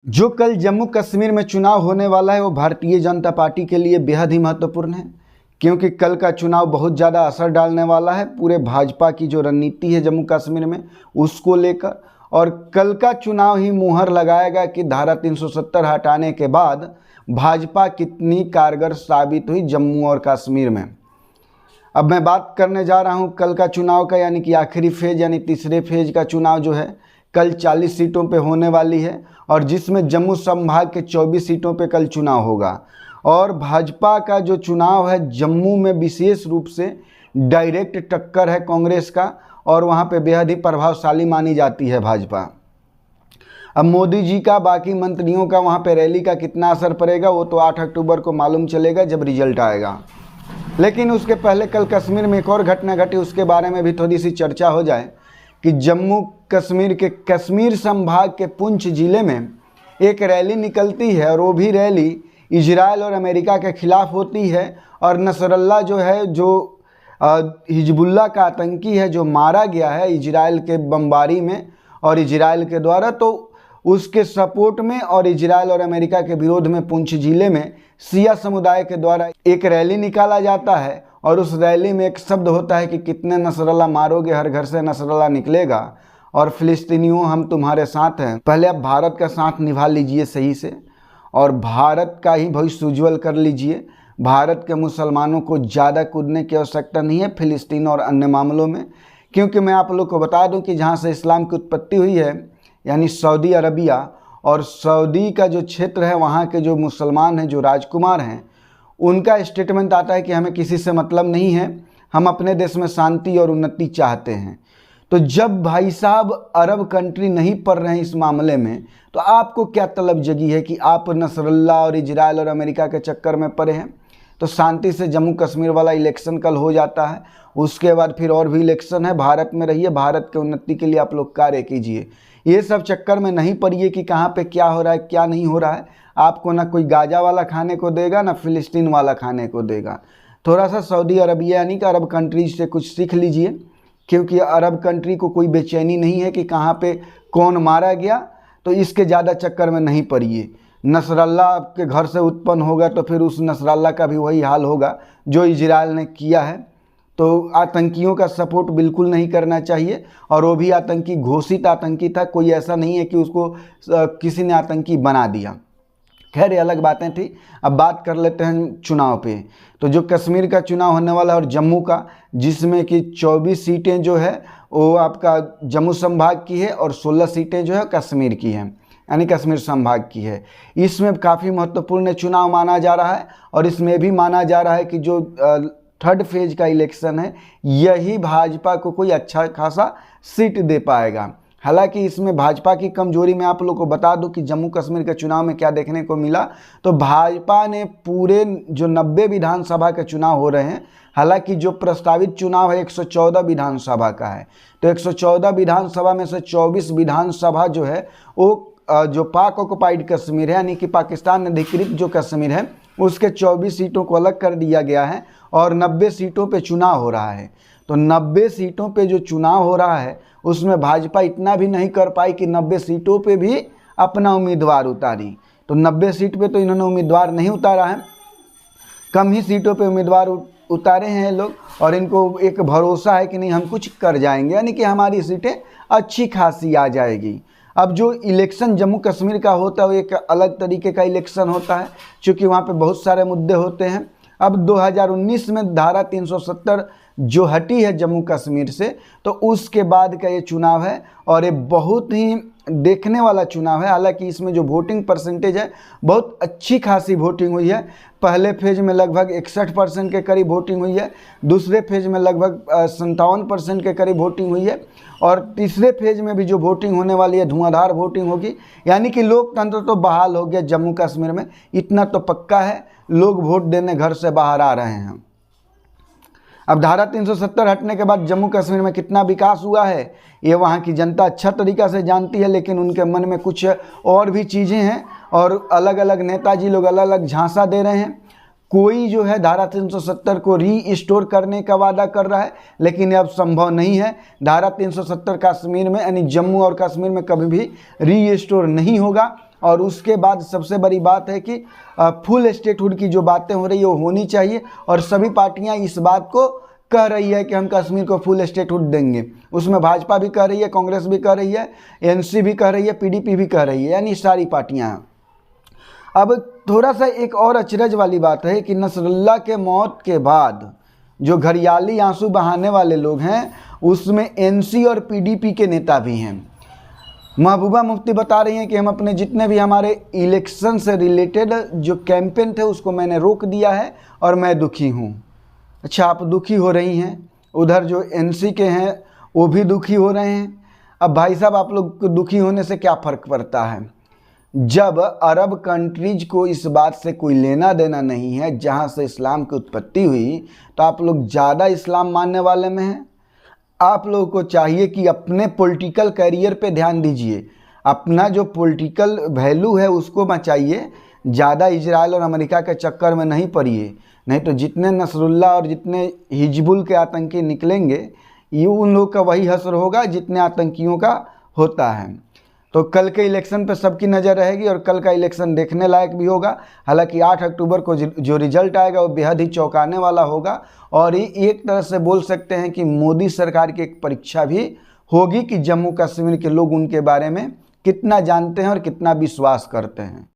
जो कल जम्मू कश्मीर में चुनाव होने वाला है वो भारतीय जनता पार्टी के लिए बेहद ही महत्वपूर्ण है, क्योंकि कल का चुनाव बहुत ज़्यादा असर डालने वाला है पूरे भाजपा की जो रणनीति है जम्मू कश्मीर में उसको लेकर। और कल का चुनाव ही मुहर लगाएगा कि धारा 370 हटाने के बाद भाजपा कितनी कारगर साबित हुई जम्मू और कश्मीर में। अब मैं बात करने जा रहा हूं कल का चुनाव का, यानी कि आखिरी फेज यानी तीसरे फेज का चुनाव जो है कल 40 सीटों पे होने वाली है, और जिसमें जम्मू संभाग के 24 सीटों पे कल चुनाव होगा। और भाजपा का जो चुनाव है जम्मू में विशेष रूप से डायरेक्ट टक्कर है कांग्रेस का, और वहाँ पे बेहद ही प्रभावशाली मानी जाती है भाजपा। अब मोदी जी का बाकी मंत्रियों का वहाँ पे रैली का कितना असर पड़ेगा वो तो 8 अक्टूबर को मालूम चलेगा जब रिजल्ट आएगा। लेकिन उसके पहले कल कश्मीर में एक और घटना घटी, उसके बारे में भी थोड़ी सी चर्चा हो जाए कि जम्मू कश्मीर के कश्मीर संभाग के पुंछ ज़िले में एक रैली निकलती है, और वो भी रैली इजराइल और अमेरिका के खिलाफ होती है। और नसरल्ला जो है, जो हिजबुल्ला का आतंकी है, जो मारा गया है इजराइल के बमबारी में और इजराइल के द्वारा, तो उसके सपोर्ट में और इजराइल और अमेरिका के विरोध में पुंछ ज़िले में शिया समुदाय के द्वारा एक रैली निकाला जाता है। और उस रैली में एक शब्द होता है कि कितने नसरल्ला मारोगे, हर घर से नसरल्ला निकलेगा, और फिलिस्तीनियों हम तुम्हारे साथ हैं। पहले आप भारत का साथ निभा लीजिए सही से, और भारत का ही भविष्य उज्ज्वल कर लीजिए। भारत के मुसलमानों को ज़्यादा कूदने की आवश्यकता नहीं है फिलिस्तीन और अन्य मामलों में, क्योंकि मैं आप लोग को बता दूं कि जहाँ से इस्लाम की उत्पत्ति हुई है यानी सऊदी अरबिया, और सऊदी का जो क्षेत्र है वहाँ के जो मुसलमान हैं, जो राजकुमार हैं, उनका स्टेटमेंट आता है कि हमें किसी से मतलब नहीं है, हम अपने देश में शांति और उन्नति चाहते हैं। तो जब भाई साहब अरब कंट्री नहीं पढ़ रहे हैं इस मामले में, तो आपको क्या तलब जगी है कि आप नसरल्ला और इजराइल और अमेरिका के चक्कर में पड़े हैं। तो शांति से जम्मू कश्मीर वाला इलेक्शन कल हो जाता है, उसके बाद फिर और भी इलेक्शन है। भारत में रहिए, भारत के उन्नति के लिए आप लोग कार्य कीजिए। ये सब चक्कर में नहीं पड़िए कि कहाँ पे क्या हो रहा है क्या नहीं हो रहा है। आपको ना कोई गाजा वाला खाने को देगा ना फिलिस्तीन वाला खाने को देगा। थोड़ा सा सऊदी अरबिया यानी कि अरब कंट्रीज से कुछ सीख लीजिए, क्योंकि अरब कंट्री को कोई बेचैनी नहीं है कि कहाँ पे कौन मारा गया, तो इसके ज़्यादा चक्कर में नहीं पड़िए। नसरल्ला आपके घर से उत्पन्न होगा तो फिर उस नसरल्ला का भी वही हाल होगा जो इजराइल ने किया है। तो आतंकियों का सपोर्ट बिल्कुल नहीं करना चाहिए, और वो भी आतंकी घोषित आतंकी था, कोई ऐसा नहीं है कि उसको किसी ने आतंकी बना दिया। खैर ये अलग बातें थी। अब बात कर लेते हैं चुनाव पे। तो जो कश्मीर का चुनाव होने वाला है और जम्मू का, जिसमें कि 24 सीटें जो है वो आपका जम्मू संभाग की है और 16 सीटें जो है कश्मीर की हैं, यानी कश्मीर संभाग की है। इसमें काफ़ी महत्वपूर्ण चुनाव माना जा रहा है, और इसमें भी माना जा रहा है कि जो थर्ड फेज का इलेक्शन है यही भाजपा को कोई अच्छा खासा सीट दे पाएगा। हालांकि इसमें भाजपा की कमजोरी मैं आप लोग को बता दूं कि जम्मू कश्मीर के चुनाव में क्या देखने को मिला। तो भाजपा ने पूरे जो 90 विधानसभा के चुनाव हो रहे हैं, हालांकि जो प्रस्तावित चुनाव है 114 विधानसभा का है, तो 114 विधानसभा में से 24 विधानसभा जो है वो जो पाक ऑक्युपाइड कश्मीर है यानी कि पाकिस्तान अधिकृत जो कश्मीर है उसके 24 सीटों को अलग कर दिया गया है, और 90 सीटों पे चुनाव हो रहा है। तो 90 सीटों पे जो चुनाव हो रहा है उसमें भाजपा इतना भी नहीं कर पाई कि 90 सीटों पे भी अपना उम्मीदवार उतारी। तो 90 सीट पे तो इन्होंने उम्मीदवार नहीं उतारा है, कम ही सीटों पे उम्मीदवार उतारे हैं लोग, और इनको एक भरोसा है कि नहीं हम कुछ कर जाएंगे, यानी कि हमारी सीटें अच्छी खासी आ जाएगी। अब जो इलेक्शन जम्मू कश्मीर का होता है वो एक अलग तरीके का इलेक्शन होता है, क्योंकि वहाँ पे बहुत सारे मुद्दे होते हैं। अब 2019 में धारा 370 जो हटी है जम्मू कश्मीर से, तो उसके बाद का ये चुनाव है, और ये बहुत ही देखने वाला चुनाव है। हालांकि इसमें जो वोटिंग परसेंटेज है बहुत अच्छी खासी वोटिंग हुई है। पहले फेज में लगभग 61% के करीब वोटिंग हुई है, दूसरे फेज में लगभग 57% के करीब वोटिंग हुई है, और तीसरे फेज में भी जो वोटिंग होने वाली है धुआंधार वोटिंग होगी। यानी कि लोकतंत्र तो बहाल हो गया जम्मू कश्मीर में, इतना तो पक्का है, लोग वोट देने घर से बाहर आ रहे हैं। अब धारा 370 हटने के बाद जम्मू कश्मीर में कितना विकास हुआ है ये वहाँ की जनता अच्छा तरीक़ा से जानती है, लेकिन उनके मन में कुछ और भी चीज़ें हैं, और अलग अलग नेताजी लोग अलग अलग झांसा दे रहे हैं। कोई जो है धारा 370 को रीस्टोर करने का वादा कर रहा है, लेकिन अब संभव नहीं है। धारा 370 कश्मीर में यानी जम्मू और कश्मीर में कभी भी रीस्टोर नहीं होगा। और उसके बाद सबसे बड़ी बात है कि फुल स्टेटहुड की जो बातें हो रही है वो होनी चाहिए, और सभी पार्टियां इस बात को कह रही है कि हम कश्मीर को फुल स्टेटहुड देंगे। उसमें भाजपा भी कह रही है, कांग्रेस भी कह रही है, एनसी भी कह रही है, पीडीपी भी कह रही है, यानी सारी पार्टियां। अब थोड़ा सा एक और अचरज वाली बात है कि नसरुल्लाह के मौत के बाद जो घड़ियाली आंसू बहाने वाले लोग हैं उसमें एनसी और पीडीपी के नेता भी हैं। महबूबा मुफ्ती बता रही हैं कि हम अपने जितने भी हमारे इलेक्शन से रिलेटेड जो कैंपेन थे उसको मैंने रोक दिया है और मैं दुखी हूँ। अच्छा, आप दुखी हो रही हैं, उधर जो एनसी के हैं वो भी दुखी हो रहे हैं। अब भाई साहब, आप लोग को दुखी होने से क्या फ़र्क पड़ता है? जब अरब कंट्रीज को इस बात से कोई लेना देना नहीं है जहाँ से इस्लाम की उत्पत्ति हुई, तो आप लोग ज़्यादा इस्लाम मानने वाले में हैं। आप लोगों को चाहिए कि अपने पॉलिटिकल करियर पे ध्यान दीजिए, अपना जो पॉलिटिकल वैल्यू है उसको बचाइए, ज़्यादा इजराइल और अमेरिका के चक्कर में नहीं पड़िए। नहीं तो जितने नसरुल्लाह और जितने हिजबुल के आतंकी निकलेंगे ये उन लोग का वही हश्र होगा जितने आतंकियों का होता है। तो कल के इलेक्शन पे सबकी नज़र रहेगी और कल का इलेक्शन देखने लायक भी होगा। हालांकि 8 अक्टूबर को जो रिजल्ट आएगा वो बेहद ही चौंकाने वाला होगा, और ये एक तरह से बोल सकते हैं कि मोदी सरकार की एक परीक्षा भी होगी कि जम्मू कश्मीर के लोग उनके बारे में कितना जानते हैं और कितना विश्वास करते हैं।